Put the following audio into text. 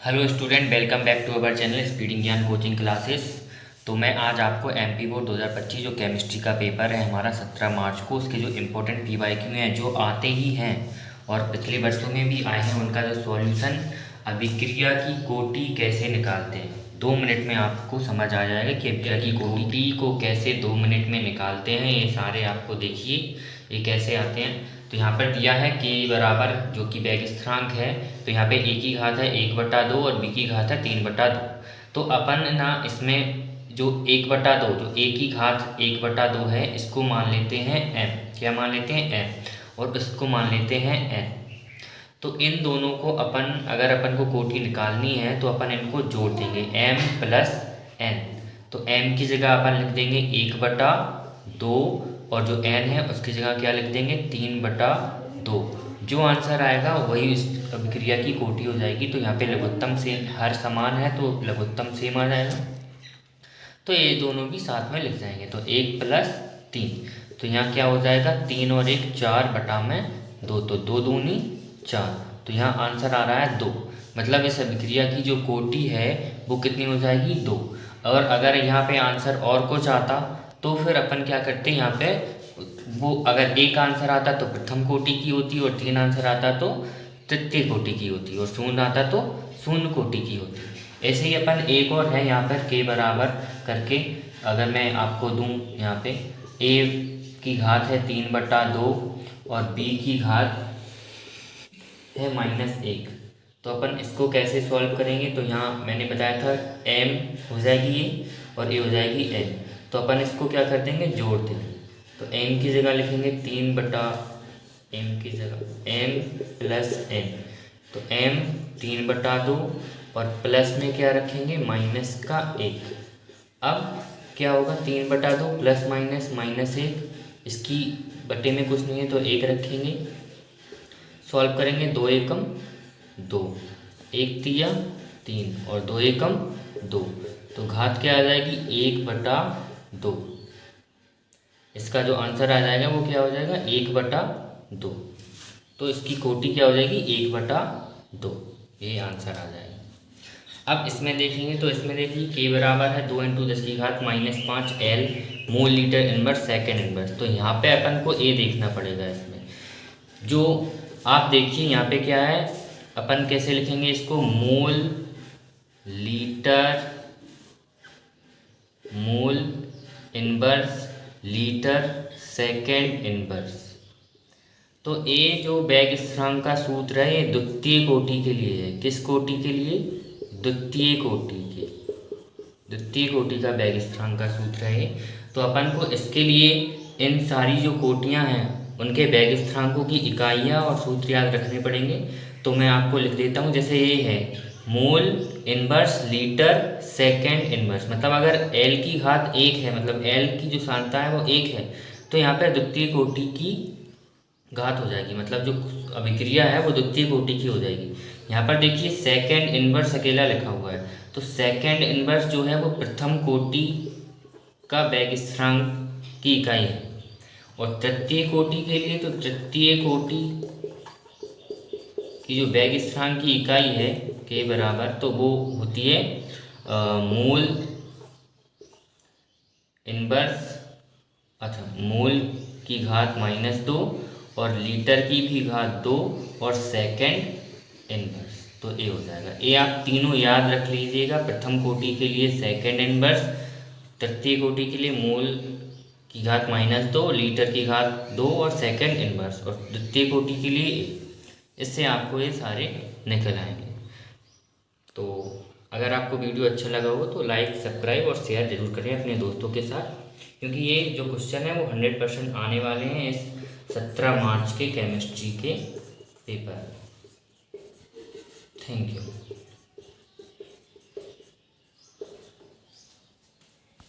Hello student, welcome back to our channel speeding Gyan coaching classes. तो मैं आज आपको एमपी बोर्ड 2025 जो केमिस्ट्री का पेपर है हमारा 17 मार्च को, उसके जो इम्पोर्टेंट पीवाईक्यू हैं जो आते ही हैं और पिछले वर्षों में भी आए हैं, उनका जो सॉल्यूशन अभिक्रिया की कोटि कैसे निकालते हैं 2 मिनट में आपको समझ आ जाएगा कि अभिक्रिया की कोटि को कैसे 2 मिनट में निकालते हैं। ये सारे आपको देखिए ये कैसे आते हैं। तो यहाँ पर दिया है k बराबर जो कि वेग स्थिरांक है, तो यहाँ पे a की घात है 1/2 और b की घात है 3/2। तो अपन ना इसमें जो 1/2 जो a की घात 1/2 है इसको मान लेते हैं m। क्या मान लेते हैं m, और इसको मान लेते हैं n। तो इन दोनों को अगर अपन को कोटि निकालनी है तो अपन इनको जोड़ देंगे m प्लस n। तो m की जगह अपन लिख देंगे 1/2 और जो n है उसकी जगह क्या लिख देंगे 3/2। जो आंसर आएगा वही इस अभिक्रिया की कोटि हो जाएगी। तो यहाँ पे लघुत्तम से हर समान है तो लघुत्तम सेम आ जाएगा, तो ये दोनों भी साथ में लिख जाएंगे। तो 1 + 3, तो यहाँ क्या हो जाएगा 3 और 1 4/2, तो 2 दूनी 4। तो यहाँ आंसर आ रहा है 2। मतलब इस अभिक्रिया की जो कोटि है वो कितनी हो जाएगी 2। और अगर यहाँ पे आंसर और कुछ आता तो फिर अपन क्या करते हैं, यहाँ पे वो अगर एक आंसर आता तो प्रथम कोटि की होती और 3 आंसर आता तो तृतीय कोटि की होती और शून्य आता तो शून्य कोटि की होती। ऐसे ही अपन एक और है यहाँ पर k बराबर करके, अगर मैं आपको दूं यहाँ पे a की घात है 3/2 और b की घात है -1, तो अपन इसको कैसे सॉल्व करेंगे। तो यहाँ मैंने बताया था m हो जाएगी ये और ये हो जाएगी n। तो अपन इसको क्या कर देंगे, जोड़ देंगे। तो m की जगह लिखेंगे 3/m की जगह m + n। तो m 3/2 और प्लस में क्या रखेंगे -1। अब क्या होगा 3/2 प्लस -1, इसकी बटे में कुछ नहीं है तो 1 रखेंगे। सॉल्व करेंगे 2 एकम 2, 1 तिया 3 और 2 एकम 2, तो घात क्या आ जाएगी 1/2। इसका जो आंसर आ जाएगा वो क्या हो जाएगा 1/2। तो इसकी कोटि क्या हो जाएगी 1/2, ये आंसर आ जाएगा। अब इसमें देखेंगे तो इसमें देखिए k बराबर है 2 × 10⁵ -5 L mole litre inverse second inverse. तो यहाँ पे अपन को a देखना पड़ेगा। इसमें जो आप देखिए यहाँ पे क्या है, अपन कैसे लिखेंगे इसको, mole inverse litre second inverse. तो a जो वेग स्थिरांक का सूत्र है ये द्वितीय कोटि के लिए है। किस कोटि के लिए, द्वितीय कोटि का वेग स्थिरांक का सूत्र है। तो अपन को इसके लिए इन सारी जो कोटियां हैं उनके वेग स्थिरांकों की इकाइयां और सूत्र याद रखने पड़ेंगे। तो मैं आपको लिख देता हूँ, जैसे ये है mole inverse litre second inverse, मतलब अगर L की घात 1 है, मतलब L की जो सांद्रता है वो 1 है, तो यहाँ पर द्वितीय कोटि की घात हो जाएगी, मतलब जो अभिक्रिया है वो द्वितीय कोटि की हो जाएगी। यहाँ पर देखिए सेकेंड इनवर्स अकेला लिखा हुआ है, तो सेकेंड इनवर्स जो है वो प्रथम कोटि का वेग स्थिरांक की इकाई है। और तृतीय कोटि के लिए तो तृतीय कोटि की जो वेग स्थिरांक की इकाई है k बराबर, तो वो होती है मोल इनवर्स, अच्छा मोल की घात -2 और लीटर की भी घात 2 और सेकेंड इनवर्स, तो ए हो जाएगा। ए आप तीनों याद रख लीजिएगा। प्रथम कोटि के लिए सेकेंड इनवर्स, तृतीय कोटि के लिए मोल की घात -2, लीटर की घात 2 और सेकेंड इनवर्स, और द्वितीय कोटि के लिए ए। इससे आपको ये सारे निकल आएंगे। तो अगर आपको वीडियो अच्छा लगा हो तो लाइक, सब्सक्राइब और शेयर जरूर करें अपने दोस्तों के साथ, क्योंकि ये जो क्वेश्चन है वो 100% आने वाले हैं इस 17 मार्च के केमिस्ट्री के पेपर। Thank you.